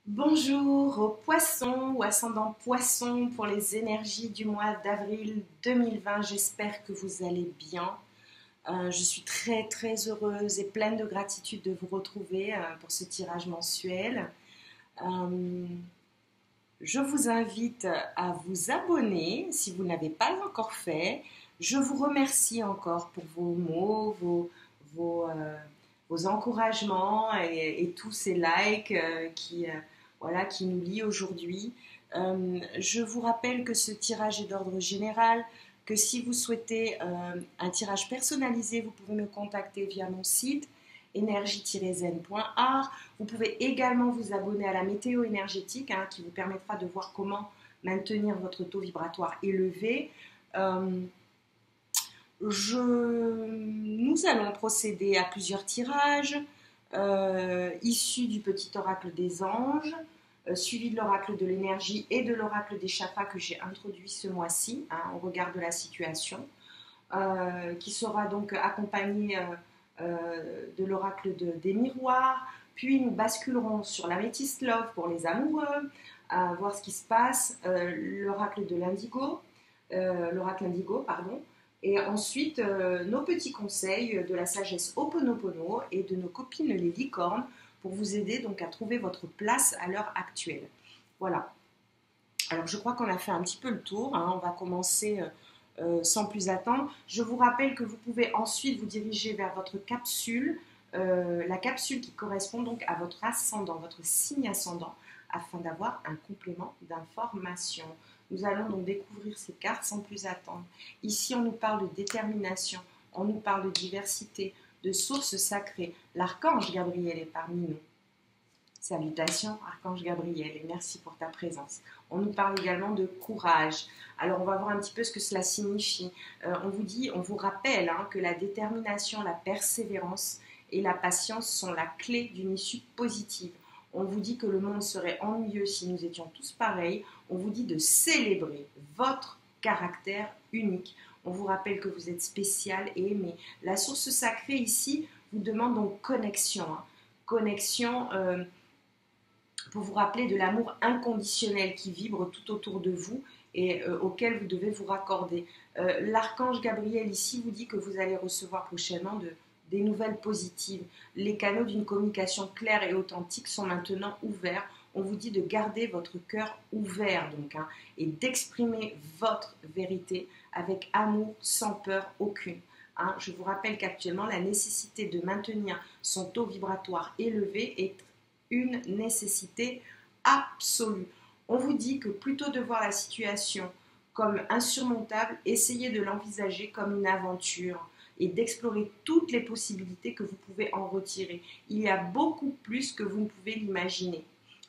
Bonjour aux poissons ou ascendant poisson pour les énergies du mois d'avril 2020. J'espère que vous allez bien. Je suis très heureuse et pleine de gratitude de vous retrouver pour ce tirage mensuel. Euh, je vous invite à vous abonner si vous ne l'avez pas encore fait. Je vous remercie encore pour vos mots, vos, euh, vos encouragements et tous ces likes voilà, qui nous lient aujourd'hui. Je vous rappelle que ce tirage est d'ordre général, que si vous souhaitez un tirage personnalisé, vous pouvez me contacter via mon site énergie-zen.art. Vous pouvez également vous abonner à la météo énergétique qui vous permettra de voir comment maintenir votre taux vibratoire élevé. Nous allons procéder à plusieurs tirages issus du petit oracle des anges, suivi de l'oracle de l'énergie et de l'oracle des chakras que j'ai introduit ce mois-ci, au regard de la situation, qui sera donc accompagné de l'oracle des miroirs. Puis nous basculerons sur l'améthyste love pour les amoureux, à voir ce qui se passe, l'oracle de l'indigo, l'oracle indigo, pardon. Et ensuite, nos petits conseils de la sagesse Ho'oponopono et de nos copines les licornes pour vous aider donc à trouver votre place à l'heure actuelle. Voilà. Alors je crois qu'on a fait un petit peu le tour. On va commencer sans plus attendre. Je vous rappelle que vous pouvez ensuite vous diriger vers votre capsule, la capsule qui correspond donc à votre ascendant, votre signe ascendant, afin d'avoir un complément d'information. Nous allons donc découvrir ces cartes sans plus attendre. Ici, on nous parle de détermination, on nous parle de diversité, de sources sacrées. L'archange Gabriel est parmi nous. Salutations, Archange Gabriel, et merci pour ta présence. On nous parle également de courage. Alors, on va voir un petit peu ce que cela signifie. On vous rappelle que la détermination, la persévérance et la patience sont la clé d'une issue positive. On vous dit que le monde serait ennuyeux si nous étions tous pareils. On vous dit de célébrer votre caractère unique. On vous rappelle que vous êtes spécial et aimé. La source sacrée ici vous demande donc connexion. Connexion pour vous rappeler de l'amour inconditionnel qui vibre tout autour de vous et auquel vous devez vous raccorder. L'archange Gabriel ici vous dit que vous allez recevoir prochainement des nouvelles positives. Les canaux d'une communication claire et authentique sont maintenant ouverts. On vous dit de garder votre cœur ouvert donc, et d'exprimer votre vérité avec amour, sans peur aucune. Je vous rappelle qu'actuellement, la nécessité de maintenir son taux vibratoire élevé est une nécessité absolue. On vous dit que plutôt de voir la situation comme insurmontable, essayez de l'envisager comme une aventure et d'explorer toutes les possibilités que vous pouvez en retirer. Il y a beaucoup plus que vous ne pouvez l'imaginer.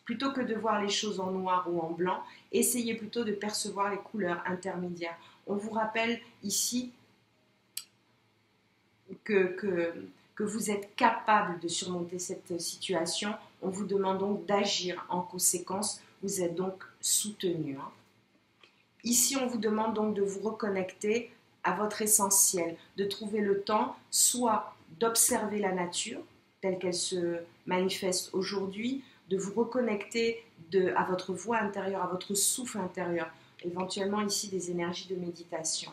Plutôt que de voir les choses en noir ou en blanc, essayez plutôt de percevoir les couleurs intermédiaires. On vous rappelle ici que vous êtes capable de surmonter cette situation. On vous demande donc d'agir en conséquence. Vous êtes donc soutenu. Ici, on vous demande donc de vous reconnecter à votre essentiel, de trouver le temps soit d'observer la nature telle qu'elle se manifeste aujourd'hui, de vous reconnecter à votre voix intérieure, à votre souffle intérieur, éventuellement ici des énergies de méditation.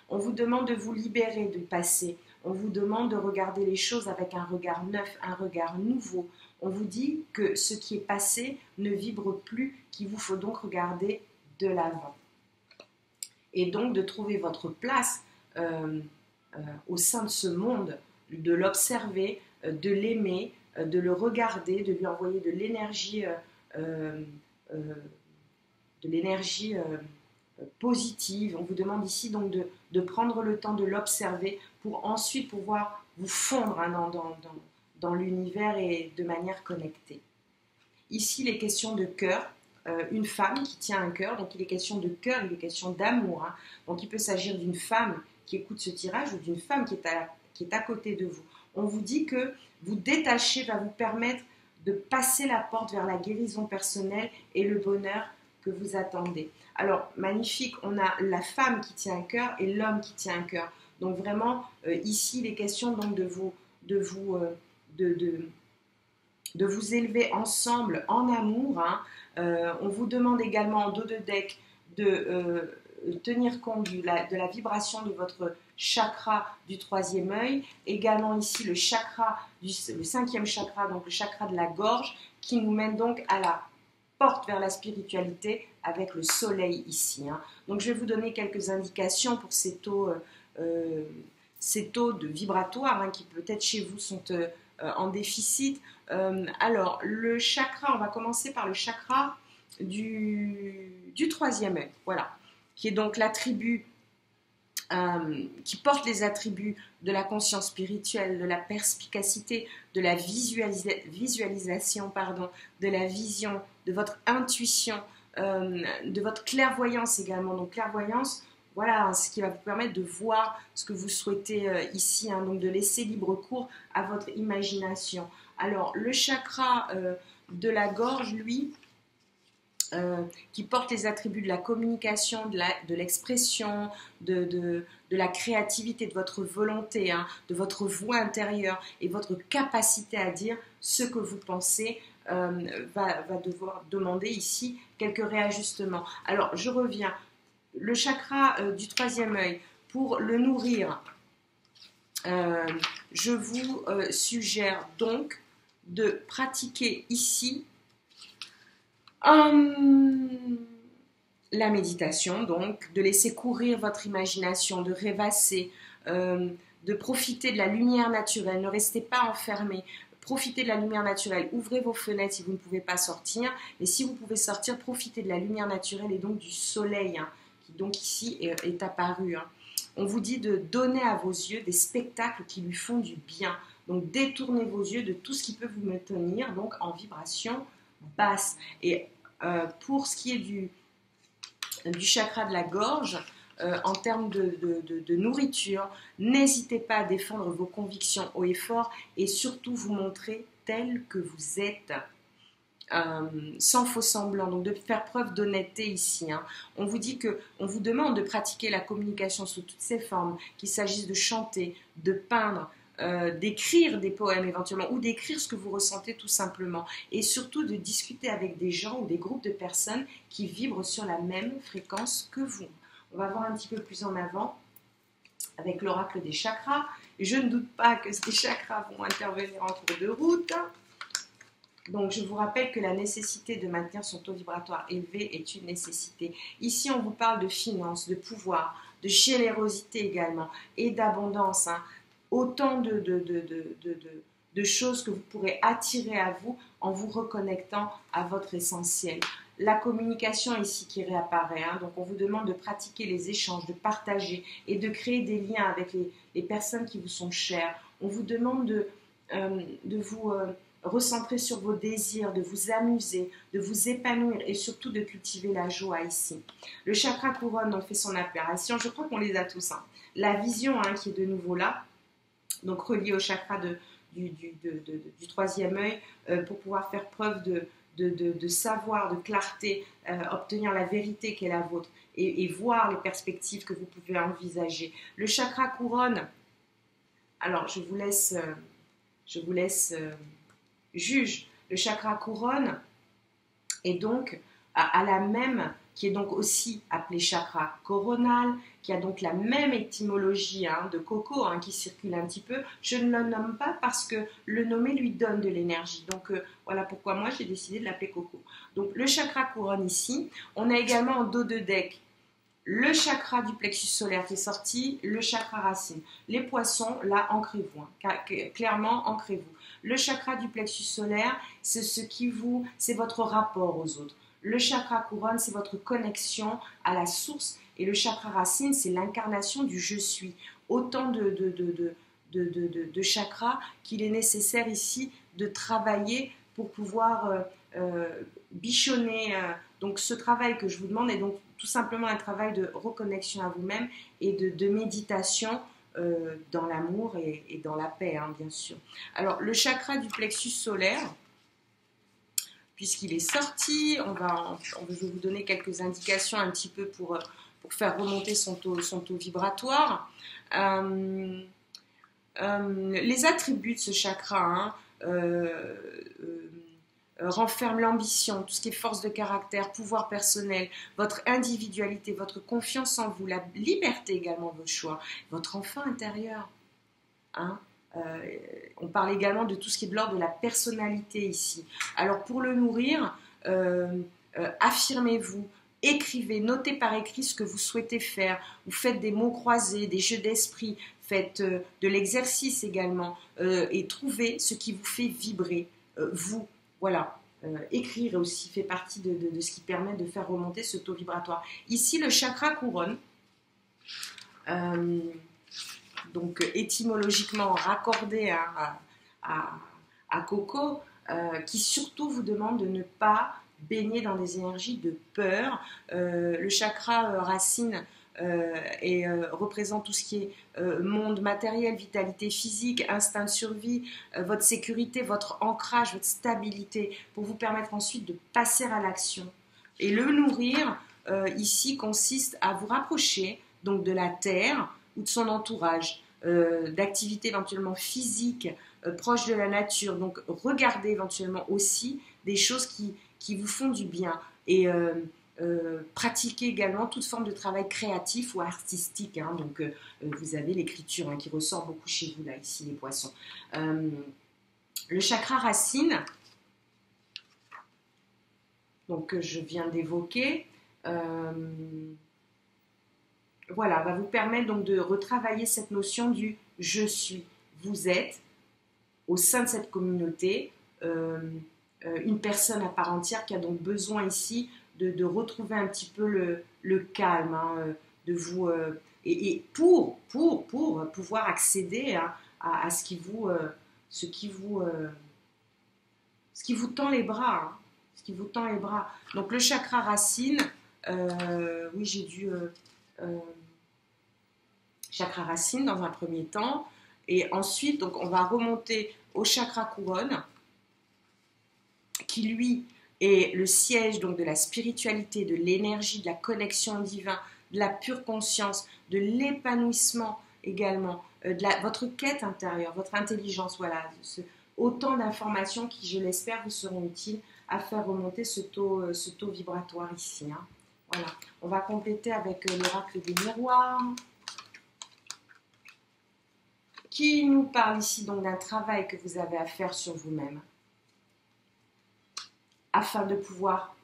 On vous demande de vous libérer du passé. On vous demande de regarder les choses avec un regard neuf, un regard nouveau. On vous dit que ce qui est passé ne vibre plus, qu'il vous faut donc regarder de l'avant. Et donc de trouver votre place au sein de ce monde, de l'observer, de l'aimer, de le regarder, de lui envoyer de l'énergie positive. On vous demande ici donc de prendre le temps de l'observer pour ensuite pouvoir vous fondre dans l'univers et de manière connectée. Ici, les questions de cœur, une femme qui tient un cœur, donc il est question de cœur, il est question d'amour. Donc il peut s'agir d'une femme qui écoute ce tirage ou d'une femme qui est à côté de vous. On vous dit que vous détacher va vous permettre de passer la porte vers la guérison personnelle et le bonheur que vous attendez. Alors, magnifique, on a la femme qui tient un cœur et l'homme qui tient un cœur. Donc vraiment, ici, il est question donc de de vous élever ensemble en amour. Hein. On vous demande également en dos de deck de tenir compte de la vibration de votre chakra du troisième œil. Également ici le chakra, le cinquième chakra, donc le chakra de la gorge, qui nous mène donc à la porte vers la spiritualité avec le soleil ici. Hein. Donc je vais vous donner quelques indications pour ces taux de vibratoire hein, qui peut-être chez vous sont en déficit. Alors le chakra, on va commencer par le chakra du troisième œil, voilà, qui est donc l'attribut qui porte les attributs de la conscience spirituelle, de la perspicacité, de la visualisation, pardon, de la vision, de votre intuition, de votre clairvoyance également. Donc clairvoyance, voilà, ce qui va vous permettre de voir ce que vous souhaitez ici, hein, donc de laisser libre cours à votre imagination. Alors le chakra de la gorge, lui, qui porte les attributs de la communication, de l'expression, de la créativité, de votre volonté, hein, de votre voix intérieure et votre capacité à dire ce que vous pensez, va devoir demander ici quelques réajustements. Alors, je reviens. Le chakra du troisième œil, pour le nourrir, je vous suggère donc de pratiquer ici la méditation, donc de laisser courir votre imagination, de rêvasser, de profiter de la lumière naturelle, ne restez pas enfermé, profitez de la lumière naturelle, ouvrez vos fenêtres si vous ne pouvez pas sortir, mais si vous pouvez sortir, profitez de la lumière naturelle et donc du soleil, hein, qui donc ici est apparu. Hein. On vous dit de donner à vos yeux des spectacles qui lui font du bien, donc détournez vos yeux de tout ce qui peut vous maintenir donc en vibration basse. Et pour ce qui est du chakra de la gorge, en termes de nourriture, n'hésitez pas à défendre vos convictions haut et fort et surtout vous montrer tel que vous êtes. Sans faux semblant, donc de faire preuve d'honnêteté ici. Hein. On vous dit que, on vous demande de pratiquer la communication sous toutes ses formes, qu'il s'agisse de chanter, de peindre, d'écrire des poèmes éventuellement ou d'écrire ce que vous ressentez tout simplement et surtout de discuter avec des gens ou des groupes de personnes qui vibrent sur la même fréquence que vous. On va voir un petit peu plus en avant avec l'oracle des chakras. Je ne doute pas que ces chakras vont intervenir en cours de route. Donc je vous rappelle que la nécessité de maintenir son taux vibratoire élevé est une nécessité. Ici on vous parle de finances, de pouvoir, de générosité également et d'abondance. Hein. Autant de choses que vous pourrez attirer à vous en vous reconnectant à votre essentiel. La communication ici qui réapparaît, hein, donc on vous demande de pratiquer les échanges, de partager et de créer des liens avec les personnes qui vous sont chères. On vous demande de vous recentrer sur vos désirs, de vous amuser, de vous épanouir et surtout de cultiver la joie ici. Le chakra couronne donc fait son apparition, je crois qu'on les a tous. Hein. La vision hein, qui est de nouveau là, donc relié au chakra du troisième œil, pour pouvoir faire preuve de savoir, de clarté, obtenir la vérité qui est la vôtre et voir les perspectives que vous pouvez envisager. Le chakra couronne, alors je vous laisse juge, le chakra couronne est donc à la même, qui est donc aussi appelé chakra coronal, qui a donc la même étymologie hein, de coco hein, qui circule un petit peu. Je ne le nomme pas parce que le nommer lui donne de l'énergie. Donc voilà pourquoi moi j'ai décidé de l'appeler coco. Donc le chakra couronne ici. On a également en dos de deck le chakra du plexus solaire qui est sorti, le chakra racine. Les poissons, là, ancrez-vous. Hein, clairement, ancrez-vous. Le chakra du plexus solaire, c'est votre rapport aux autres. Le chakra couronne, c'est votre connexion à la source. Et le chakra racine, c'est l'incarnation du je suis. Autant de chakras qu'il est nécessaire ici de travailler pour pouvoir bichonner. Donc ce travail que je vous demande est donc tout simplement un travail de reconnexion à vous-même et de méditation dans l'amour et dans la paix, hein, bien sûr. Alors le chakra du plexus solaire, puisqu'il est sorti, je vais vous donner quelques indications un petit peu pour faire remonter son taux vibratoire. Les attributs de ce chakra, hein, renferme l'ambition, tout ce qui est force de caractère, pouvoir personnel, votre individualité, votre confiance en vous, la liberté également de vos choix, votre enfant intérieur. Hein. On parle également de tout ce qui est de l'ordre de la personnalité ici. Alors pour le nourrir, affirmez-vous, écrivez, notez par écrit ce que vous souhaitez faire. Vous faites des mots croisés, des jeux d'esprit, faites de l'exercice également et trouvez ce qui vous fait vibrer, vous. Voilà, écrire aussi fait partie de ce qui permet de faire remonter ce taux vibratoire. Ici, le chakra couronne, donc étymologiquement raccordé à Coco, qui surtout vous demande de ne pas baigner dans des énergies de peur. Le chakra racine représente tout ce qui est monde matériel, vitalité physique, instinct de survie, votre sécurité, votre ancrage, votre stabilité, pour vous permettre ensuite de passer à l'action. Et le nourrir, ici, consiste à vous rapprocher donc de la terre ou de son entourage, d'activités éventuellement physiques, proches de la nature. Donc regardez éventuellement aussi des choses qui vous font du bien. Et pratiquez également toute forme de travail créatif ou artistique. Hein. Donc, vous avez l'écriture qui ressort beaucoup chez vous, là, ici, les poissons. Le chakra racine, donc, que je viens d'évoquer, voilà, va vous permettre donc de retravailler cette notion du « je suis ». Vous êtes, au sein de cette communauté, une personne à part entière qui a donc besoin ici de retrouver un petit peu le calme, hein, de vous, et pour pouvoir accéder à ce qui vous tend les bras, hein, ce qui vous tend les bras. Donc le chakra racine, oui j'ai dû chakra racine dans un premier temps, et ensuite donc on va remonter au chakra couronne, qui lui est le siège donc de la spiritualité, de l'énergie, de la connexion au divin, de la pure conscience, de l'épanouissement également, votre quête intérieure, votre intelligence, voilà, autant d'informations qui, je l'espère, vous seront utiles à faire remonter ce taux vibratoire ici. Hein. Voilà, on va compléter avec l'oracle des miroirs, qui nous parle ici donc d'un travail que vous avez à faire sur vous-même, afin de pouvoir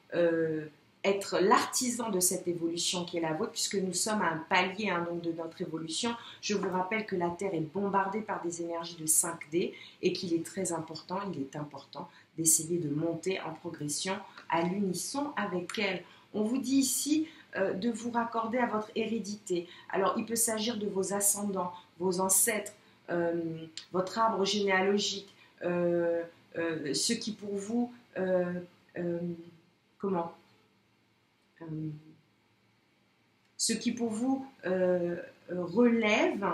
être l'artisan de cette évolution qui est la vôtre, puisque nous sommes à un palier donc de notre évolution. Je vous rappelle que la Terre est bombardée par des énergies de 5D et qu'il est très important, il est important d'essayer de monter en progression à l'unisson avec elle. On vous dit ici de vous raccorder à votre hérédité. Alors, il peut s'agir de vos ascendants, vos ancêtres, votre arbre généalogique, ce qui pour vous... ce qui pour vous relève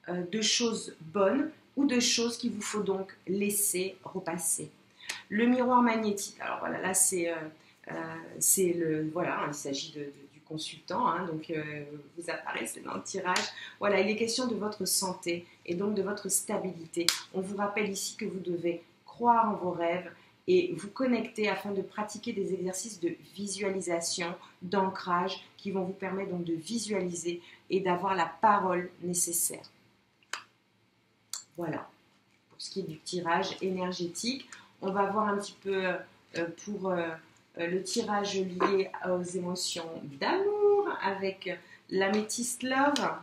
de choses bonnes ou de choses qu'il vous faut donc laisser repasser. Le miroir magnétique, alors voilà, là c'est voilà, il s'agit du consultant, hein, donc vous apparaissez dans le tirage. Voilà, il est question de votre santé et donc de votre stabilité. On vous rappelle ici que vous devez croire en vos rêves et vous connecter afin de pratiquer des exercices de visualisation, d'ancrage qui vont vous permettre donc de visualiser et d'avoir la parole nécessaire. Voilà, pour ce qui est du tirage énergétique. On va voir un petit peu pour le tirage lié aux émotions d'amour avec l'améthyste Love.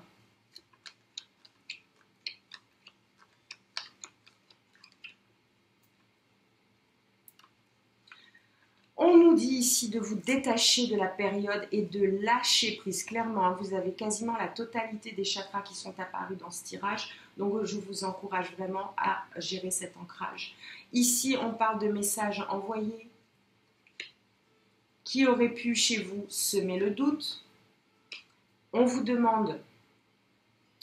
On nous dit ici de vous détacher de la période et de lâcher prise. Clairement, vous avez quasiment la totalité des chakras qui sont apparus dans ce tirage. Donc, je vous encourage vraiment à gérer cet ancrage. Ici, on parle de messages envoyés qui auraient pu chez vous semer le doute. On vous demande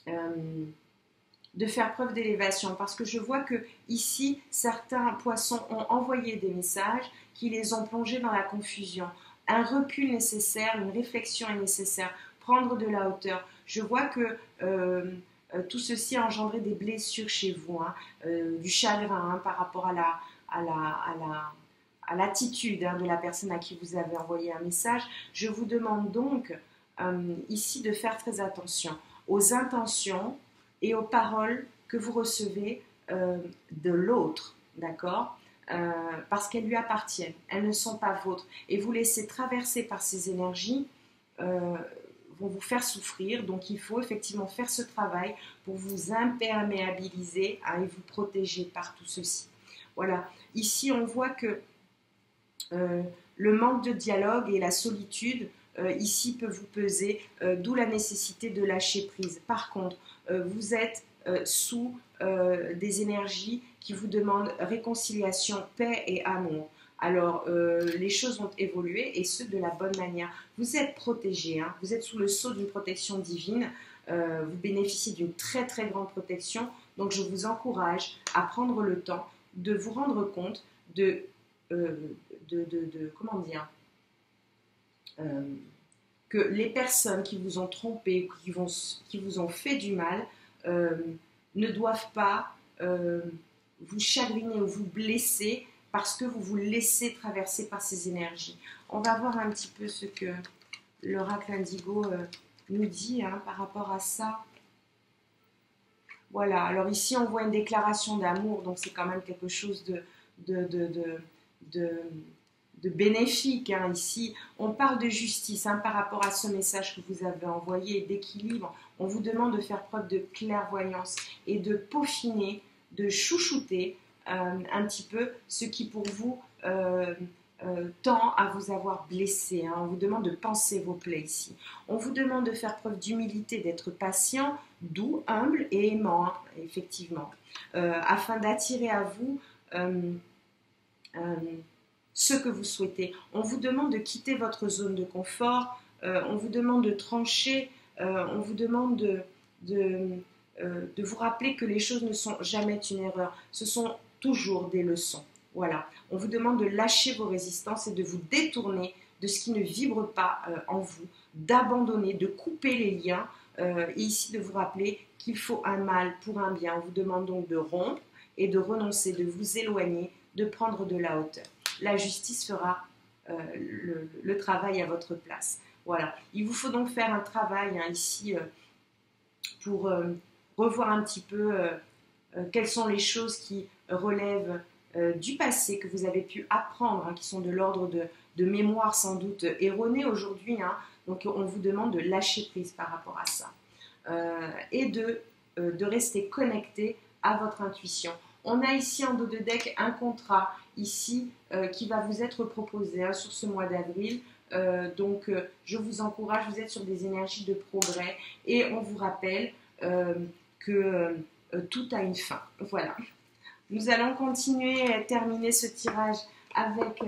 de faire preuve d'élévation parce que je vois que ici, certains poissons ont envoyé des messages qui les ont plongés dans la confusion. Un recul nécessaire, une réflexion est nécessaire, prendre de la hauteur. Je vois que Tout ceci a engendré des blessures chez vous, hein, du chagrin, hein, par rapport à l'attitude, hein, de la personne à qui vous avez envoyé un message. Je vous demande donc ici de faire très attention aux intentions et aux paroles que vous recevez de l'autre, d'accord, parce qu'elles lui appartiennent, elles ne sont pas vôtres. Et vous laissez traverser par ces énergies vont vous faire souffrir. Donc il faut effectivement faire ce travail pour vous imperméabiliser, hein, et vous protéger par tout ceci. Voilà, ici on voit que le manque de dialogue et la solitude ici peut vous peser, d'où la nécessité de lâcher prise. Par contre, vous êtes sous des énergies qui vous demandent réconciliation, paix et amour. Alors, les choses vont évoluer et ce, de la bonne manière. Vous êtes protégé, hein, vous êtes sous le sceau d'une protection divine, vous bénéficiez d'une très très grande protection, donc je vous encourage à prendre le temps de vous rendre compte comment dire, que les personnes qui vous ont trompé, qui vous ont fait du mal, ne doivent pas vous chagriner ou vous blesser parce que vous vous laissez traverser par ces énergies. On va voir un petit peu ce que l'oracle Indigo nous dit, hein, par rapport à ça. Voilà, alors ici on voit une déclaration d'amour, donc c'est quand même quelque chose de bénéfique, hein. Ici on parle de justice, hein, par rapport à ce message que vous avez envoyé, d'équilibre. On vous demande de faire preuve de clairvoyance et de peaufiner, de chouchouter un petit peu ce qui pour vous tend à vous avoir blessé, hein. On vous demande de penser vos plaies ici. On vous demande de faire preuve d'humilité, d'être patient, doux, humble et aimant, hein, effectivement, afin d'attirer à vous ce que vous souhaitez. On vous demande de quitter votre zone de confort, on vous demande de trancher, on vous demande de vous rappeler que les choses ne sont jamais une erreur, ce sont toujours des leçons. Voilà, on vous demande de lâcher vos résistances et de vous détourner de ce qui ne vibre pas en vous, d'abandonner, de couper les liens, et ici de vous rappeler qu'il faut un mal pour un bien. On vous demande donc de rompre et de renoncer, de vous éloigner, de prendre de la hauteur. La justice fera le travail à votre place. Voilà, il vous faut donc faire un travail, hein, ici pour revoir un petit peu quelles sont les choses qui relèvent du passé que vous avez pu apprendre, hein, qui sont de l'ordre de mémoire sans doute erronée aujourd'hui, hein. Donc on vous demande de lâcher prise par rapport à ça et de rester connecté à votre intuition. On a ici en dos de deck un contrat ici qui va vous être proposé, hein, sur ce mois d'avril. Donc je vous encourage, vous êtes sur des énergies de progrès et on vous rappelle que tout a une fin. Voilà. Nous allons continuer à terminer ce tirage avec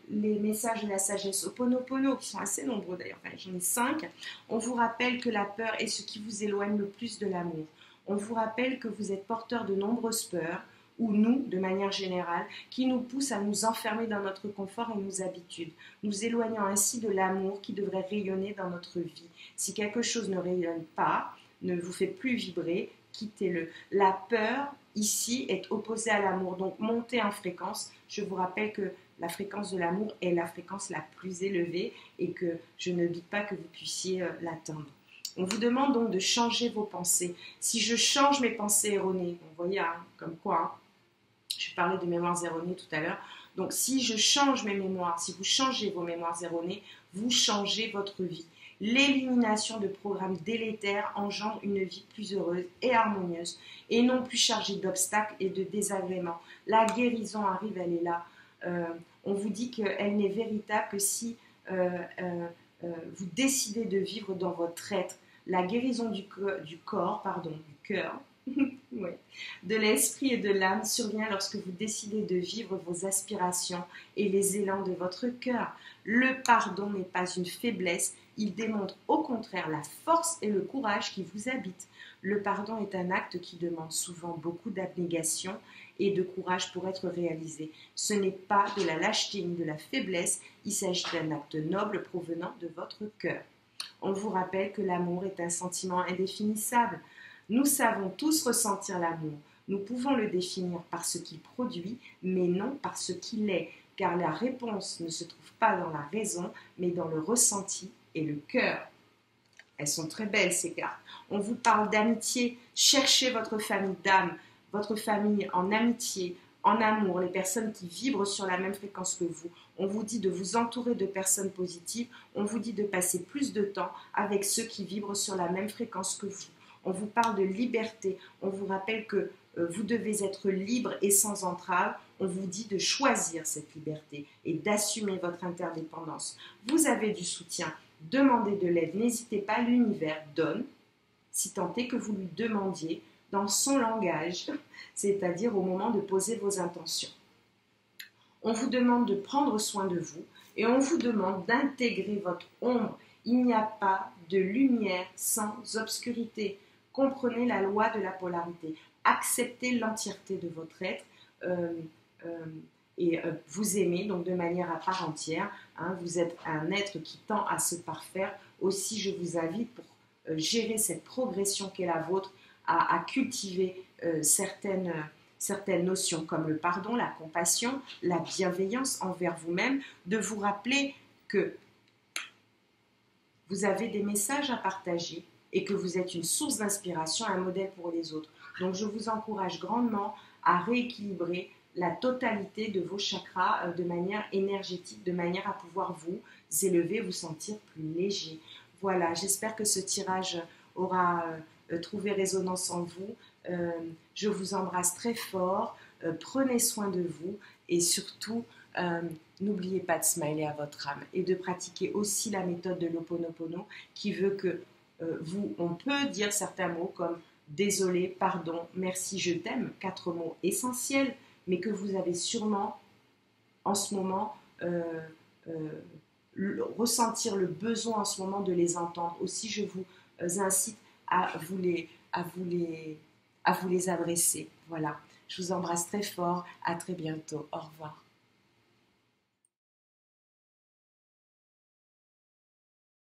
les messages de la sagesse Ho'oponopono, qui sont assez nombreux d'ailleurs, enfin, j'en ai 5. On vous rappelle que la peur est ce qui vous éloigne le plus de l'amour. On vous rappelle que vous êtes porteur de nombreuses peurs, ou nous, de manière générale, qui nous poussent à nous enfermer dans notre confort et nos habitudes, nous éloignant ainsi de l'amour qui devrait rayonner dans notre vie. Si quelque chose ne rayonne pas, ne vous fait plus vibrer, quittez-le. La peur, ici, est opposée à l'amour, donc montez en fréquence. Je vous rappelle que la fréquence de l'amour est la fréquence la plus élevée et que je ne doute pas que vous puissiez l'atteindre. On vous demande donc de changer vos pensées. Si je change mes pensées erronées, vous voyez, hein, comme quoi, hein, je parlais de mémoires erronées tout à l'heure. Donc si je change mes mémoires, si vous changez vos mémoires erronées, vous changez votre vie. L'élimination de programmes délétères engendre une vie plus heureuse et harmonieuse et non plus chargée d'obstacles et de désagréments. La guérison arrive, elle est là. On vous dit qu'elle n'est véritable que si vous décidez de vivre dans votre être. La guérison du cœur, ouais, de l'esprit et de l'âme survient lorsque vous décidez de vivre vos aspirations et les élans de votre cœur. Le pardon n'est pas une faiblesse, il démontre au contraire la force et le courage qui vous habitent. Le pardon est un acte qui demande souvent beaucoup d'abnégation et de courage pour être réalisé. Ce n'est pas de la lâcheté ni de la faiblesse, il s'agit d'un acte noble provenant de votre cœur. On vous rappelle que l'amour est un sentiment indéfinissable. Nous savons tous ressentir l'amour. Nous pouvons le définir par ce qu'il produit, mais non par ce qu'il est, car la réponse ne se trouve pas dans la raison, mais dans le ressenti et le cœur. Elles sont très belles, ces cartes. On vous parle d'amitié. Cherchez votre famille d'âme, votre famille en amitié, en amour, les personnes qui vibrent sur la même fréquence que vous. On vous dit de vous entourer de personnes positives. On vous dit de passer plus de temps avec ceux qui vibrent sur la même fréquence que vous. On vous parle de liberté. On vous rappelle que vous devez être libre et sans entrave. On vous dit de choisir cette liberté et d'assumer votre interdépendance. Vous avez du soutien. Demandez de l'aide. N'hésitez pas, l'univers donne, si tant est que vous lui demandiez dans son langage, c'est-à-dire au moment de poser vos intentions. On vous demande de prendre soin de vous et on vous demande d'intégrer votre ombre. Il n'y a pas de lumière sans obscurité. Comprenez la loi de la polarité. Acceptez l'entièreté de votre être et vous aimez donc de manière à part entière. Hein, vous êtes un être qui tend à se parfaire. Aussi, je vous invite pour gérer cette progression qu'est la vôtre à cultiver certaines notions comme le pardon, la compassion, la bienveillance envers vous-même, de vous rappeler que vous avez des messages à partager et que vous êtes une source d'inspiration, un modèle pour les autres. Donc je vous encourage grandement à rééquilibrer la totalité de vos chakras de manière énergétique, de manière à pouvoir vous élever, vous sentir plus léger. Voilà, j'espère que ce tirage aura trouvé résonance en vous. Je vous embrasse très fort, prenez soin de vous et surtout, n'oubliez pas de smiler à votre âme et de pratiquer aussi la méthode de l'Ho'oponopono qui veut que on peut dire certains mots comme désolé, pardon, merci, je t'aime, 4 mots essentiels, mais que vous avez sûrement en ce moment ressentir le besoin en ce moment de les entendre. Aussi, je vous incite à vous les adresser. Voilà, je vous embrasse très fort, à très bientôt, au revoir.